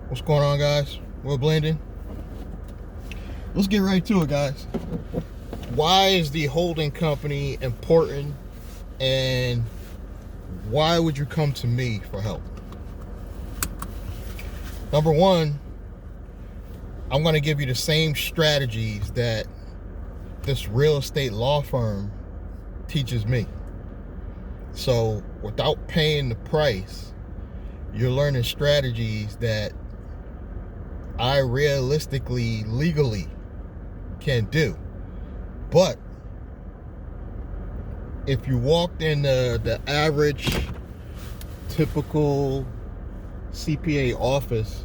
What's going on, guys? We're blending. Let's get right to it, guys. Why is the holding company important, and why would you come to me for help? Number one, I'm going to give you the same strategies that this real estate law firm teaches me. So without paying the price, you're learning strategies that I realistically, legally can do. But if you walked in the average, typical CPA office,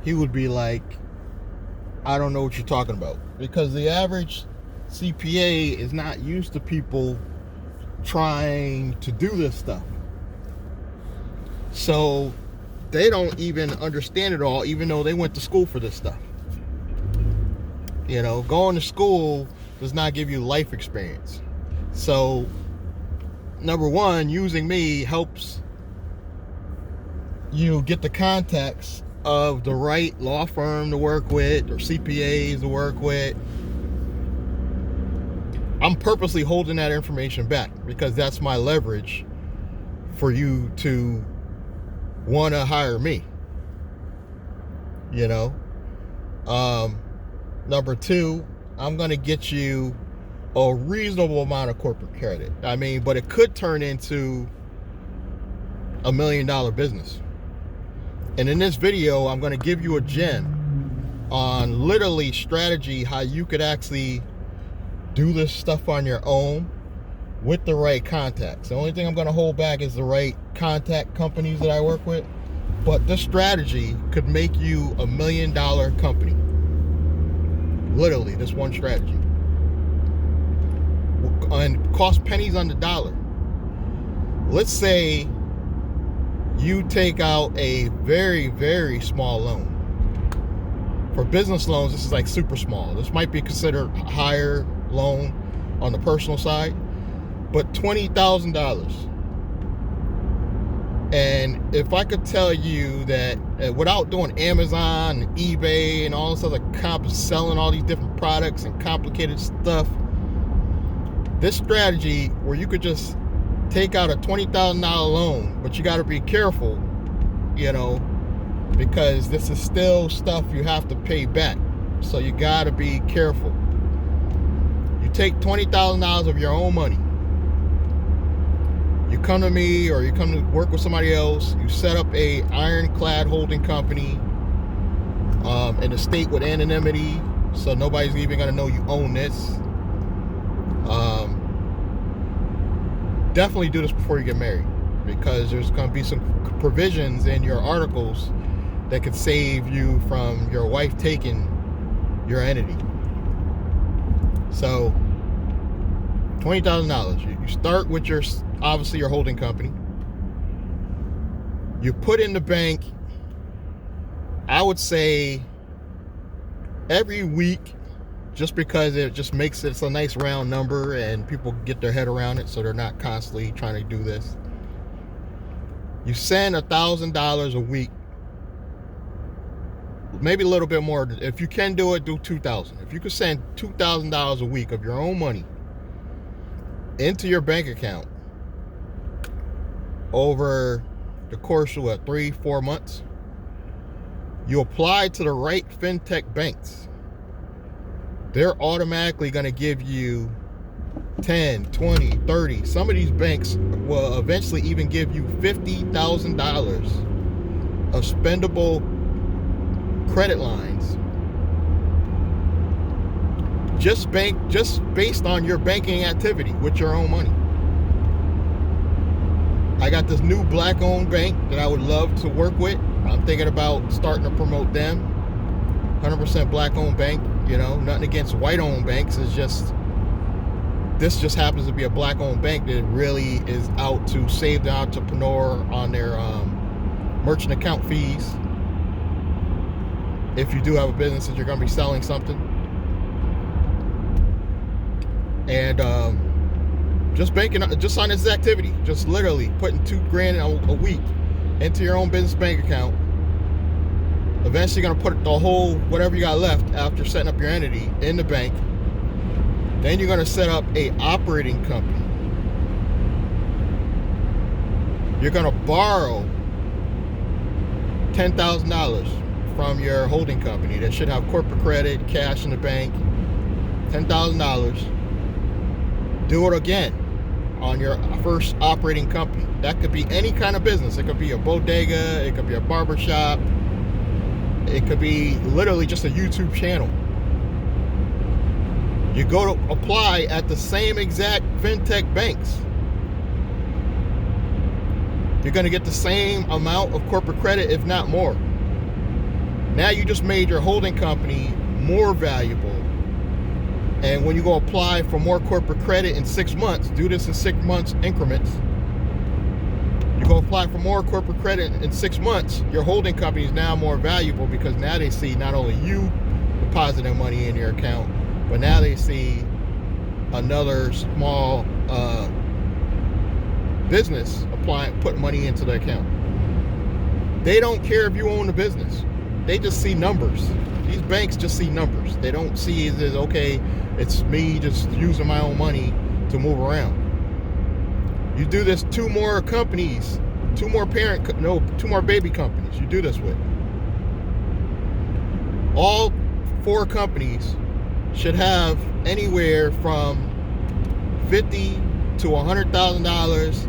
he would be like, I don't know what you're talking about. Because the average CPA is not used to people trying to do this stuff. So they don't even understand it all, even though they went to school for this stuff. You know, going to school does not give you life experience. So, number one, using me helps you get the context of the right law firm to work with or CPAs to work with. I'm purposely holding that information back because that's my leverage for you to want to hire me. You know, number two, I'm going to get you a reasonable amount of corporate credit. But it could turn into $1 million business. And in this video, I'm going to give you a gem on literally strategy, how you could actually do this stuff on your own with the right contacts. The only thing I'm going to hold back is the right contact companies that I work with. But this strategy could make you $1 million company. Literally, this one strategy. And cost pennies on the dollar. Let's say you take out a very, very small loan. For business loans, this is like super small. This might be considered a higher loan on the personal side. But $20,000. And if I could tell you that without doing Amazon and eBay and all this other selling all these different products and complicated stuff, this strategy where you could just take out a $20,000 loan, but you got to be careful, you know, because this is still stuff you have to pay back. So you got to be careful. You take $20,000 of your own money. You come to me or you come to work with somebody else. You set up a ironclad holding company in a state with anonymity, so nobody's even going to know you own this. Definitely do this before you get married, because there's going to be some provisions in your articles that could save you from your wife taking your entity. So $20,000. You start with obviously your holding company. You put in the bank, I would say every week, just because it just makes it's a nice round number and people get their head around it, so they're not constantly trying to do this. You send $1,000 a week, maybe a little bit more. If you can do it, do $2,000. If you could send $2,000 a week of your own money into your bank account over the course of 3-4 months, you apply to the right fintech banks. They're automatically going to give you 10, 20, 30. Some of these banks will eventually even give you $50,000 of spendable credit lines just based on your banking activity with your own money. I got this new black-owned bank that I would love to work with. I'm thinking about starting to promote them. 100% black-owned bank. You know, nothing against white-owned banks. It's just, this just happens to be a black-owned bank that really is out to save the entrepreneur on their merchant account fees. If you do have a business that you're going to be selling something. And just banking, just on this activity, just literally putting $2,000 a week into your own business bank account Eventually you're going to put the whole, whatever you got left after setting up your entity in the bank. Then you're going to set up a operating company. You're going to borrow $10,000 from your holding company that should have corporate credit, cash in the bank, $10,000. Do it again on your first operating company. That could be any kind of business. It could be a bodega, it could be a barber shop, it could be literally just a YouTube channel. You go to apply at the same exact fintech banks. You're going to get the same amount of corporate credit, if not more. Now you just made your holding company more valuable. And when you go apply for more corporate credit in 6 months, do this in 6 months increments. You go apply for more corporate credit in 6 months, your holding company is now more valuable because now they see not only you depositing money in your account, but now they see another small business putting money into their account. They don't care if you own the business. They just see numbers. These banks just see numbers. They don't see it as, okay, it's me just using my own money to move around. You do this, 2 more companies, 2 more baby companies you do this with. All 4 companies should have anywhere from $50,000 to $100,000,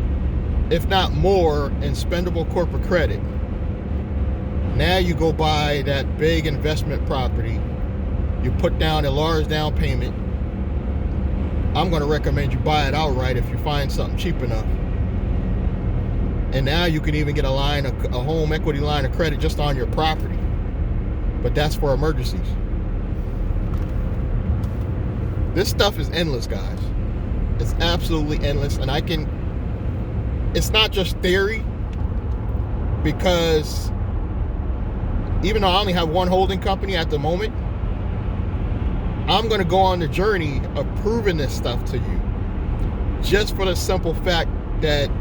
if not more, in spendable corporate credit. Now you go buy that big investment property. You put down a large down payment. I'm going to recommend you buy it outright if you find something cheap enough. And now you can even get a home equity line of credit just on your property. But that's for emergencies. This stuff is endless, guys. It's absolutely endless. And it's not just theory, because even though I only have one holding company at the moment, I'm going to go on the journey of proving this stuff to you. Just for the simple fact that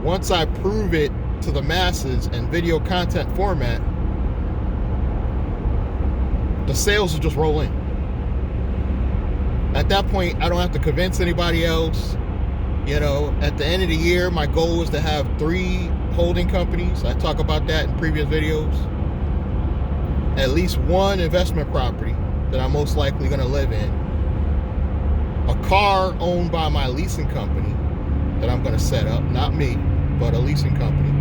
once I prove it to the masses in video content format, the sales will just roll in. At that point, I don't have to convince anybody else. At the end of the year, my goal is to have 3 holding companies. I talk about that in previous videos. At least 1 investment property that I'm most likely going to live in. A car owned by my leasing company that I'm going to set up. Not me, but a leasing company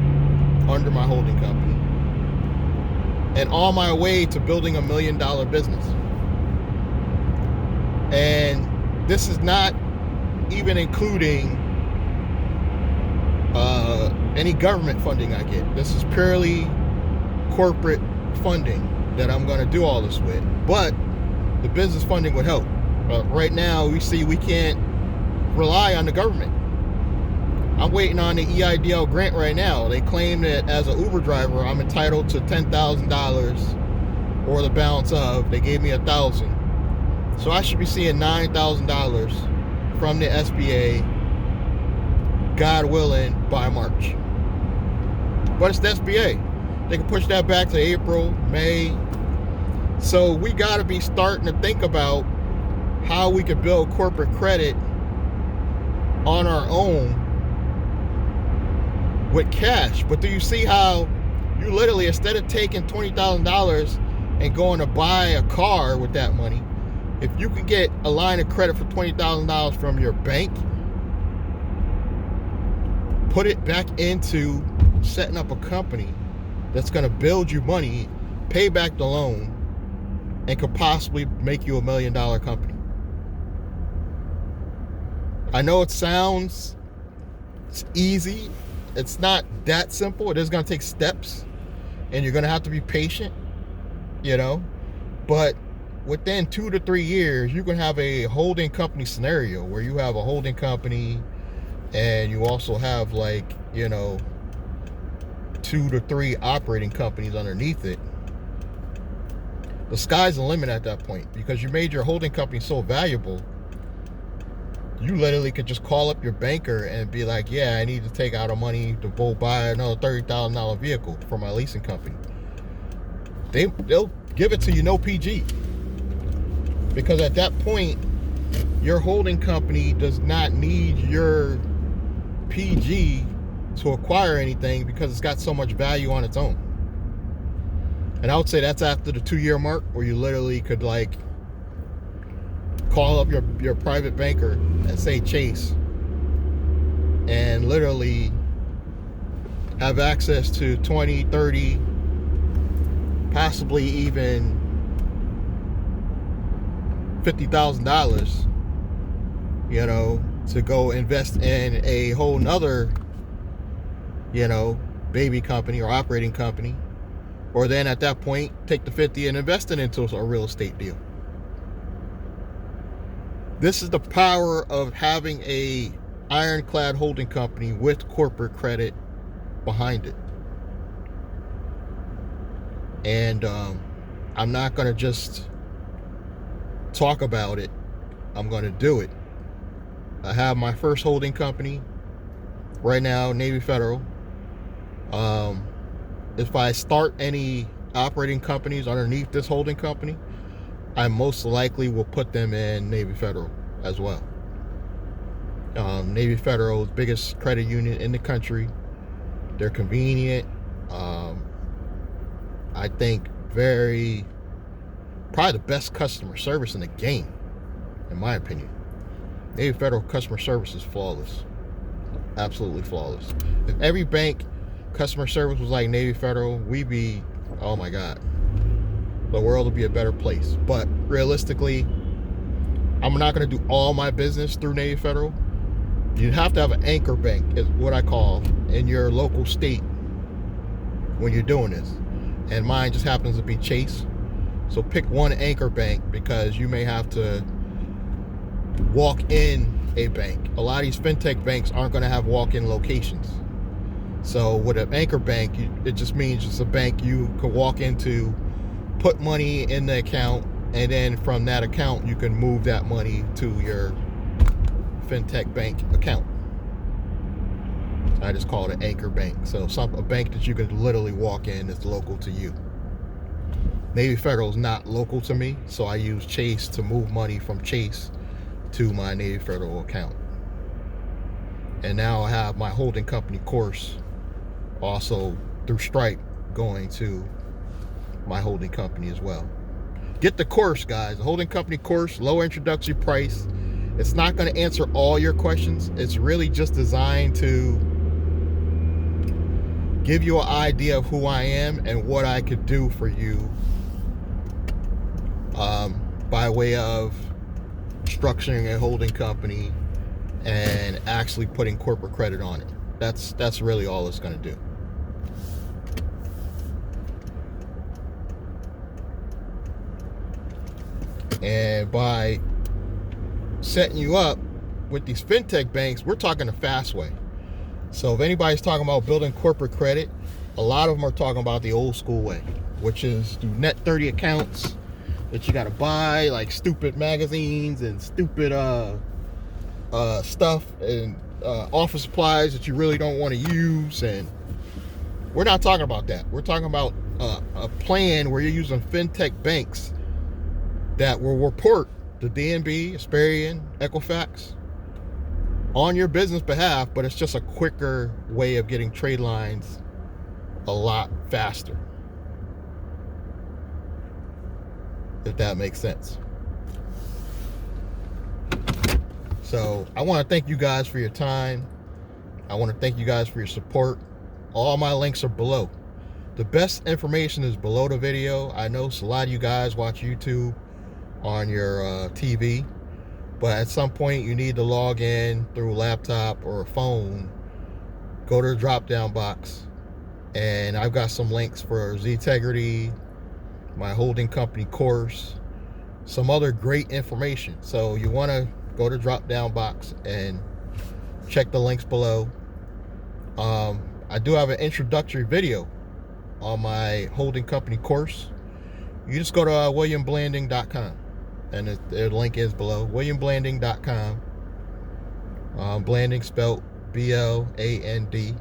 under my holding company. And on my way to building $1 million business. And this is not even including any government funding I get. This is purely corporate funding that I'm going to do all this with. But the business funding would help. Right now, we see we can't rely on the government. I'm waiting on the EIDL grant right now. They claim that as an Uber driver, I'm entitled to $10,000 or the balance of. They gave me $1,000. So I should be seeing $9,000 from the SBA, God willing, by March. But it's the SBA. They can push that back to April, May. So we got to be starting to think about how we could build corporate credit on our own with cash. But do you see how you literally, instead of taking $20,000 and going to buy a car with that money, if you can get a line of credit for $20,000 from your bank, put it back into setting up a company that's going to build you money, pay back the loan, and could possibly make you $1 million company. I know it sounds easy. It's not that simple. It is going to take steps, and you're going to have to be patient, but within 2 to 3 years, you can have a holding company scenario where you have a holding company and you also have 2 to 3 operating companies underneath it. The sky's the limit at that point, because you made your holding company so valuable. You literally could just call up your banker and be like, yeah, I need to take out money to go buy another $30,000 vehicle for my leasing company. they'll give it to you no PG. Because at that point, your holding company does not need your PG to acquire anything because it's got so much value on its own. And I would say that's after the 2-year mark, where you literally could like call up your private banker and say Chase, and literally have access to 20, 30, possibly even $50,000, you know, to go invest in a whole nother, you know, baby company or operating company. Or then at that point, take the 50 and invest it into a real estate deal. This is the power of having a ironclad holding company with corporate credit behind it. And I'm not going to just talk about it. I'm going to do it. I have my first holding company right now, Navy Federal. If I start any operating companies underneath this holding company, I most likely will put them in Navy Federal as well. Navy Federal is the biggest credit union in the country. They're convenient. I think probably the best customer service in the game, in my opinion. Navy Federal customer service is flawless. Absolutely flawless. If every bank customer service was like Navy Federal, we'd be, oh my God, the world would be a better place. But realistically, I'm not going to do all my business through Navy Federal. You have to have an anchor bank, is what I call, in your local state when you're doing this. And mine just happens to be Chase. So pick one anchor bank, because you may have to walk in a bank. A lot of these fintech banks aren't going to have walk-in locations. So with an anchor bank, it just means it's a bank you can walk into, put money in the account, and then from that account you can move that money to your fintech bank account. I just call it an anchor bank. So a bank that you can literally walk in that's local to you. Navy Federal is not local to me, so I use Chase to move money from Chase to my Navy Federal account. And now I have my holding company course also through Stripe going to my holding company as well. Get the course, guys. The holding company course, low introductory price. It's not going to answer all your questions. It's really just designed to give you an idea of who I am and what I could do for you, by way of structuring a holding company and actually putting corporate credit on it. That's really all it's going to do. And by setting you up with these fintech banks, we're talking the fast way. So if anybody's talking about building corporate credit, a lot of them are talking about the old school way, which is through net 30 accounts that you got to buy, like stupid magazines and stupid stuff and office supplies that you really don't want to use. And we're not talking about that. We're talking about a plan where you're using fintech banks that will report to DNB, Experian, Equifax on your business behalf, but it's just a quicker way of getting trade lines a lot faster, if that makes sense. So I want to thank you guys for your time. I want to thank you guys for your support. All my links are below. The best information is below the video. I know a lot of you guys watch YouTube on your TV, but at some point you need to log in through a laptop or a phone. Go to the drop down box, and I've got some links for Ztegrity, my holding company course, some other great information. So you want to go to drop down box and check the links below. I do have an introductory video on my holding company course. You just go to williamblanding.com, and the link is below. williamblanding.com. Blanding spelled BLANDING.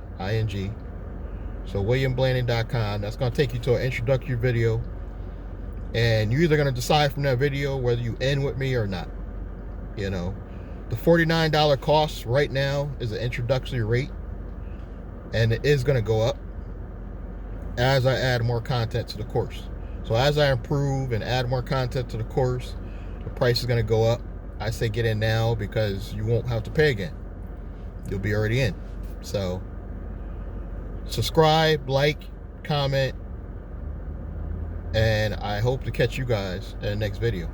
So williamblanding.com. That's going to take you to an introductory video And you're either going to decide from that video whether you end with me or not. You know, the $49 cost right now is an introductory rate, and it is going to go up as I add more content to the course. So as I improve and add more content to the course, the price is going to go up. I say get in now because you won't have to pay again. You'll be already in. So subscribe, like, comment, and I hope to catch you guys in the next video.